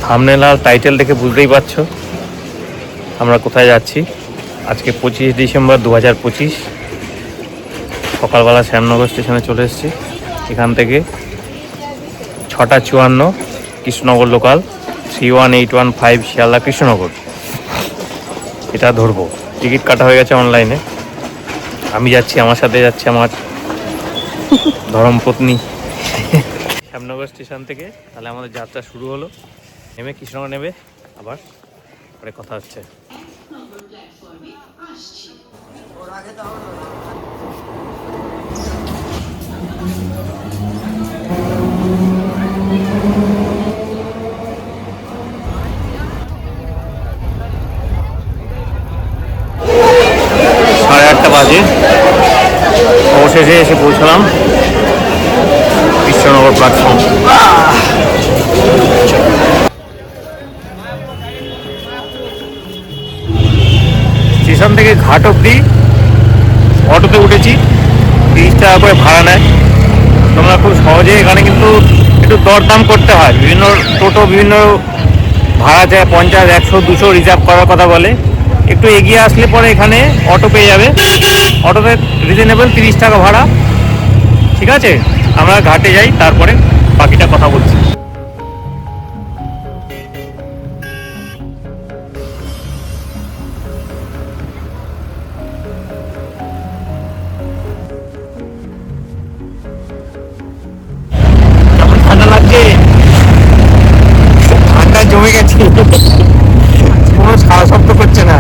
Thumbnail আর title দেখে বুঝতেই পারছো আমরা কোথায় যাচ্ছি। আজকে 25 ডিসেম্বর 2025 সকালবেলা শ্যামনগর স্টেশনে চলে এসেছি। এখান থেকে 6:54 কৃষ্ণনগর লোকাল 31815 শিয়ালদা কৃষ্ণনগর এটা ধরবো। টিকিট কাটা হয়ে গেছে অনলাইনে। আমি যাচ্ছি, আমার সাথে যাচ্ছে আমার ধর্মপত্নী। শ্যামনগর স্টেশন থেকে তাহলে আমাদের যাত্রা শুরু হলো। নেমে কৃষ্ণনগর নেবে, আবার পরে কথা হচ্ছে। সাড়ে 8টা বাজে অবশেষে এসে পৌঁছলাম কৃষ্ণনগর প্ল্যাটফর্ম। স্টেশন থেকে ঘাট অবধি অটোতে উঠেছি, 30 টাকা করে ভাড়া নেয়। তোমরা খুব সহজে এখানে কিন্তু একটু দরদাম করতে হয়। বিভিন্ন টোটো বিভিন্ন ভাড়া যায় 50, 100, 200 রিজার্ভ করার কথা বলে। একটু এগিয়ে আসলে পরে এখানে অটো পেয়ে যাবে। অটোতে রিজনেবল 30 টাকা ভাড়া। ঠিক আছে, আমরা ঘাটে যাই, তারপরে বাকিটা কথা বলছি। ঠান্ডা লাগছে, ঠান্ডা জমে গেছে, কোনো সারা শব্দ করছে না।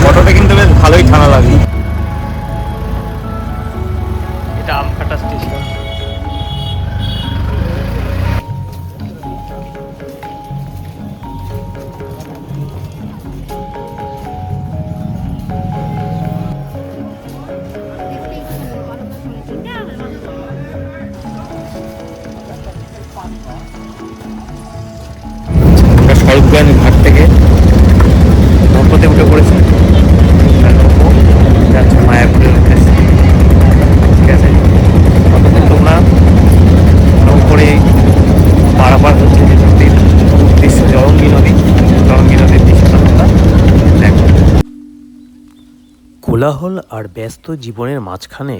অটোতে কিন্তু বেশ ভালোই ঠান্ডা লাগে। এটা আমকাটা স্টেশন। স্বরূপগঞ্জ ঘাট থেকে নৌকোতে উঠে পড়েছে, যাচ্ছে মায়াপুরের উদ্দেশ্যে। ঠিক আছে, ততক্ষণ তোমরা নৌকোরে পারাপার হচ্ছে যে নদীর দৃশ্য, জলঙ্গি নদীর দৃশ্যটা তোমরা দেখো। কোলাহল আর ব্যস্ত জীবনের মাঝখানে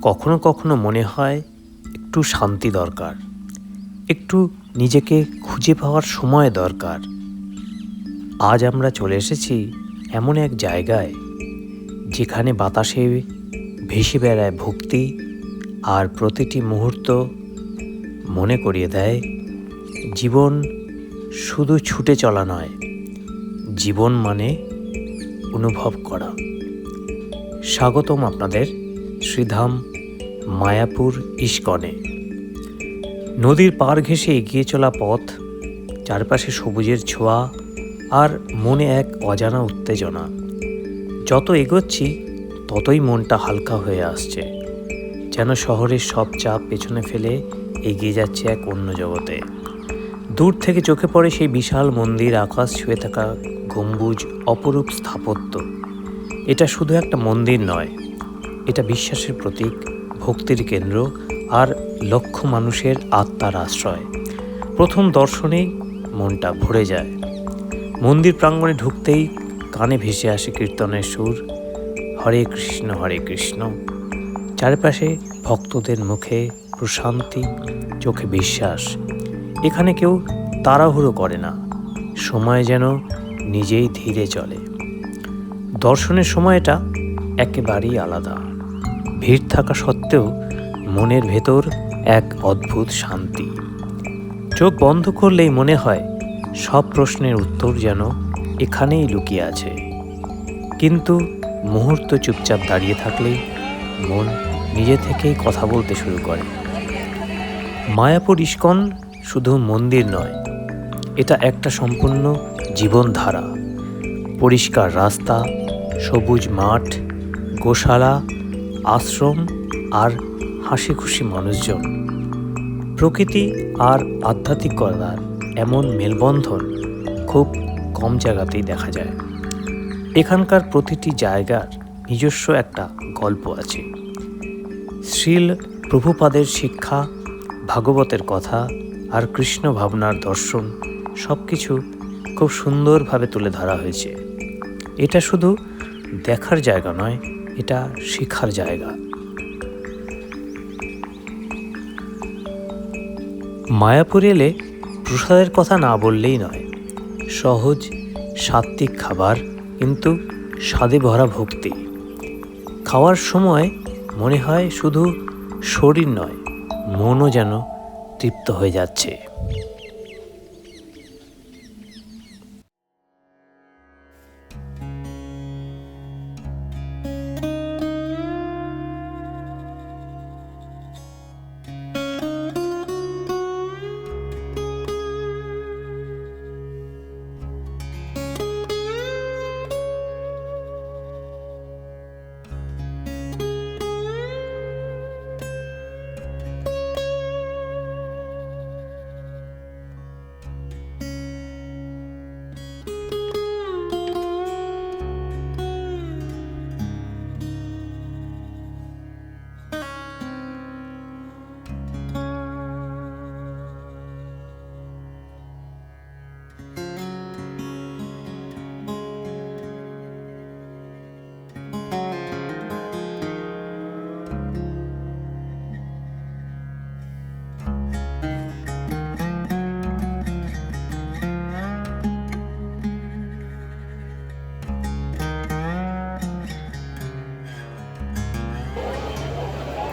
কখনো কখনো মনে হয় একটু শান্তি দরকার, একটু নিজেকে খুঁজে পাওয়ার সময় দরকার। আজ আমরা চলে এসেছি এমন এক জায়গায় যেখানে বাতাসে ভেসে বেড়ায় ভক্তি, আর প্রতিটি মুহূর্ত মনে করিয়ে দেয় জীবন শুধু ছুটে চলা নয়, জীবন মানে অনুভব করা। স্বাগতম আপনাদের শ্রীধাম মায়াপুর ইস্কনে। নদীর পাড় ঘেঁষে এগিয়ে চলা পথ, চারপাশে সবুজের ছোঁয়া, আর মনে এক অজানা উত্তেজনা। যত এগোচ্ছি ততই মনটা হালকা হয়ে আসছে, যেন শহরের সব চাপ পেছনে ফেলে এগিয়ে যাচ্ছে এক অন্য জগতে। দূর থেকে চোখে পড়ে সেই বিশাল মন্দির, আকাশ ছুঁয়ে থাকা গম্বুজ, অপরূপ স্থাপত্য। এটা শুধু একটা মন্দির নয়, এটা বিশ্বাসের প্রতীক, ভক্তির কেন্দ্র, আর লক্ষ মানুষের আত্মার আশ্রয়। প্রথম দর্শনেই মনটা ভরে যায়। মন্দির প্রাঙ্গণে ঢুকতেই কানে ভেসে আসে কীর্তনের সুর, হরে কৃষ্ণ হরে কৃষ্ণ। চারপাশে ভক্তদের মুখে প্রশান্তি, চোখে বিশ্বাস। এখানে কেউ তাড়াহুড়ো করে না, সময় যেন নিজেই ধীরে চলে। দর্শনের সময়টা একেবারেই আলাদা। ভিড় থাকা সত্ত্বেও মনের ভেতর এক অদ্ভুত শান্তি। চোখ বন্ধ করলেই মনে হয় সব প্রশ্নের উত্তর যেন এখানেই লুকিয়ে আছে। কিন্তু মুহূর্ত চুপচাপ দাঁড়িয়ে থাকলেই মন নিজে থেকেই কথা বলতে শুরু করে। মায়াপুর ইস্কন শুধু মন্দির নয়, এটা একটা সম্পূর্ণ জীবনধারা। পরিষ্কার রাস্তা, সবুজ মাঠ, গোশালা, আশ্রম, আর হাসি খুশি মানুষজন। প্রকৃতি আর আধ্যাত্মিকতার এমন মেলবন্ধন খুব কম জায়গাতেই দেখা যায়। এখানকার প্রতিটি জায়গার নিজস্ব একটা গল্প আছে। শ্রীল প্রভুপাদের শিক্ষা, ভাগবতের কথা, আর কৃষ্ণ ভাবনার দর্শন সব কিছু খুব সুন্দরভাবে তুলে ধরা হয়েছে। এটা শুধু দেখার জায়গা নয়, এটা শেখার জায়গা। মায়াপুর এলে প্রসাদের কথা না বললেই নয়। সহজ সাত্ত্বিক খাবার, কিন্তু স্বাদে ভরা ভক্তি। খাওয়ার সময় মনে হয় শুধু শরীর নয়, মনও যেন তৃপ্ত হয়ে যাচ্ছে।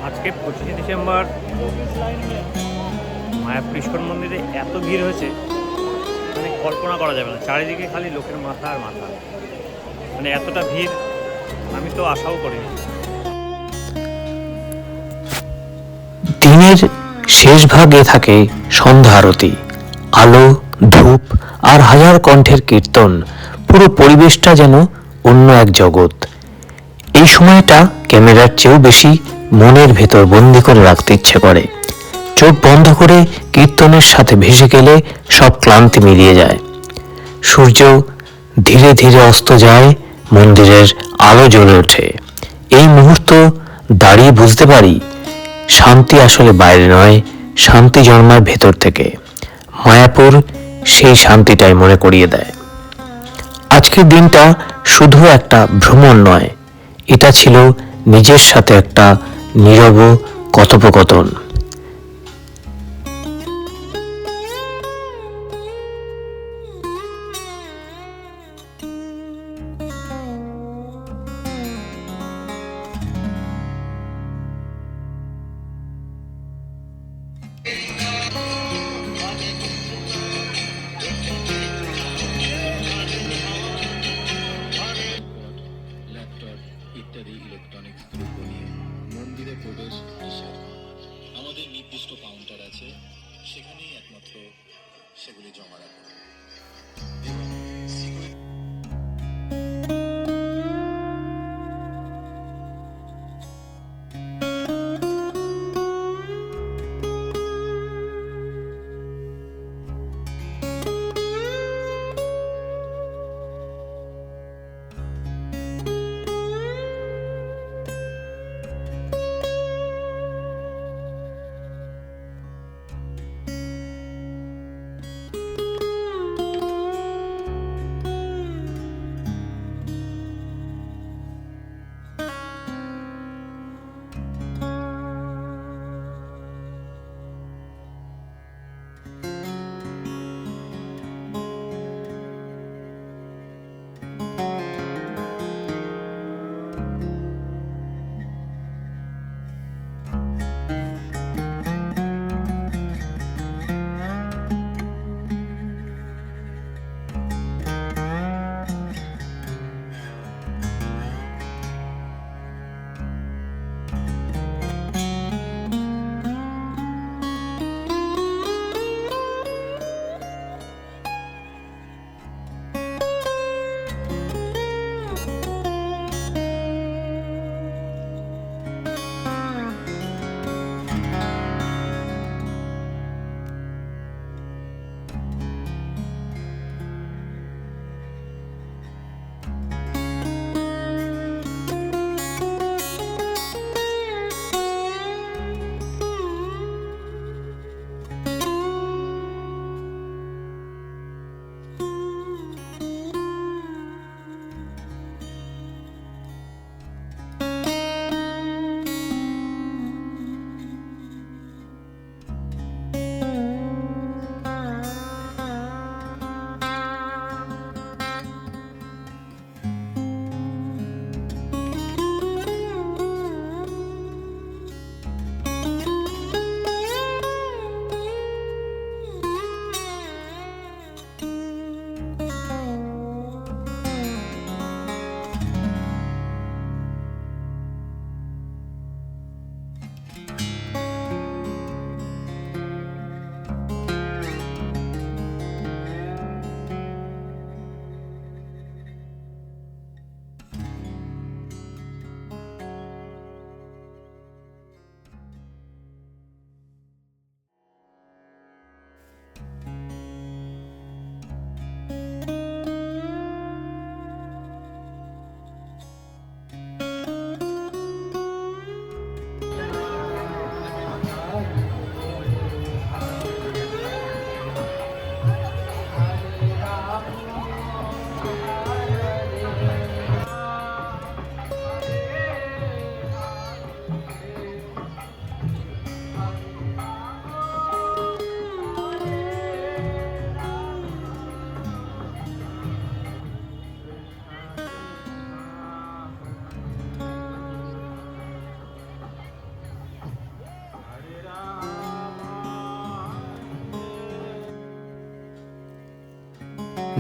আজকে 25শে ডিসেম্বর মায়াপুর ইস্কন মন্দিরে এত ভিড় হয়েছে, মানে কল্পনা করা যাবে না। চারিদিকে খালি লোকের মাথা আর মাথা, মানে এতটা ভিড় আমি তো আশাও করিনি। দিনের শেষ ভাগে থাকে সন্ধ্যা আরতি, আলো, ধূপ আর হাজার কণ্ঠের কীর্তন। পুরো পরিবেশটা যেন অন্য এক জগৎ। এই সময়টা ক্যামেরার চেয়েও বেশি মনের ভেতর বন্দি করে রাখতে ইচ্ছে করে। চোখ বন্ধ করে কীর্তনের সাথে ভেসে গেলে সব ক্লান্তি মিলিয়ে যায়। সূর্য ধীরে ধীরে অস্ত যায়, মন্দিরের আলো জ্বলে ওঠে। এই মুহূর্ত দাঁড়িয়ে বুঝতে পারি, শান্তি আসলে বাইরে নয়, শান্তি জন্মায় ভেতর থেকে। মায়াপুর সেই শান্তিটাই মনে করিয়ে দেয়। আজকের দিনটা শুধু একটা ভ্রমণ নয়, এটা ছিল নিজের সাথে একটা নীরব কথোপকথন। ইত্যাদি ইলেকট্রনিক্স দ্রব্য নিয়ে মন্দিরে প্রবেশ নিষেধ। আমাদের নির্দিষ্ট কাউন্টার আছে, সেখানেই একমাত্র সেগুলি জমা রাখুন।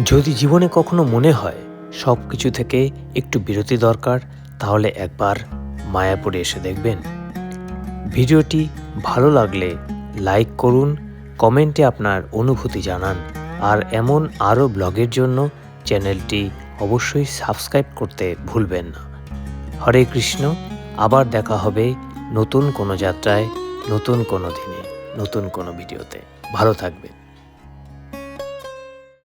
যদি জীবনে কখনো মনে হয় সব কিছু থেকে একটু বিরতি দরকার, তাহলে একবার মায়াপুরে এসে দেখবেন। ভিডিওটি ভালো লাগলে লাইক করুন, কমেন্টে আপনার অনুভূতি জানান, আর এমন আরও ব্লগের জন্য চ্যানেলটি অবশ্যই সাবস্ক্রাইব করতে ভুলবেন না। হরে কৃষ্ণ। আবার দেখা হবে নতুন কোনো যাত্রায়, নতুন কোনো দিনে, নতুন কোনো ভিডিওতে। ভালো থাকবেন।